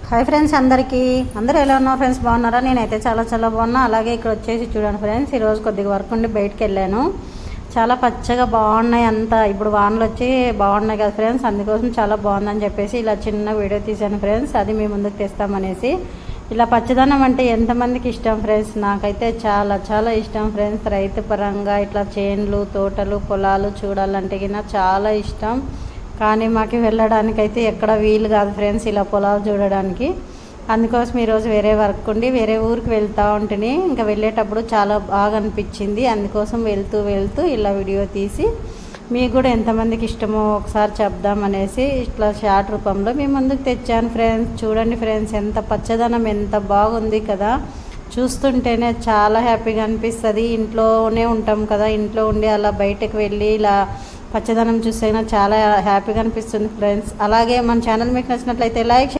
Hi friends, అందరూ ఎలా ఉన్నారు ఫ్రెండ్స్? బాగున్నారా? నేనైతే చాలా చాలా బాగున్నా. అలాగే ఇక్కడ వచ్చేసి చూడండి ఫ్రెండ్స్, ఈరోజు కొద్దిగా వర్క్ ఉండి బయటకు వెళ్ళాను. చాలా పచ్చగా బాగున్నాయి అంతా. ఇప్పుడు వానలు వచ్చి బాగున్నాయి కదా ఫ్రెండ్స్, అందుకోసం చాలా బాగుందని చెప్పేసి ఇలా చిన్న వీడియో తీశాను ఫ్రెండ్స్. అది మీ ముందుకు తెస్తామనేసి. ఇలా పచ్చదనం అంటే ఎంతమందికి ఇష్టం ఫ్రెండ్స్? నాకైతే చాలా చాలా ఇష్టం ఫ్రెండ్స్. రైతు పరంగా ఇట్లా చేన్లు, తోటలు, పొలాలు చూడాలంటే కింద చాలా ఇష్టం. కానీ మాకు వెళ్ళడానికైతే ఎక్కడ వీలు కాదు ఫ్రెండ్స్ ఇలా పొలాలు చూడడానికి. అందుకోసం ఈరోజు వేరే వర్క్ ఉండి వేరే ఊరికి వెళ్తూ ఉంటుంది. ఇంకా వెళ్ళేటప్పుడు చాలా బాగా అనిపించింది. అందుకోసం వెళ్తూ ఇలా వీడియో తీసి మీకు కూడా ఎంతమందికి ఇష్టమో ఒకసారి చెప్దామనేసి ఇట్లా షార్ట్ రూపంలో మీ ముందుకు తెచ్చాను ఫ్రెండ్స్. చూడండి ఫ్రెండ్స్, ఎంత పచ్చదనం, ఎంత బాగుంది కదా. చూస్తుంటేనే చాలా హ్యాపీగా అనిపిస్తుంది. ఇంట్లోనే ఉంటాం కదా, ఇంట్లో ఉండి అలా బయటకు వెళ్ళి ఇలా పచ్చదనం చూసైనా చాలా హ్యాపీగా అనిపిస్తుంది ఫ్రెండ్స్. అలాగే మన ఛానల్ మీకు నచ్చినట్లయితే లైక్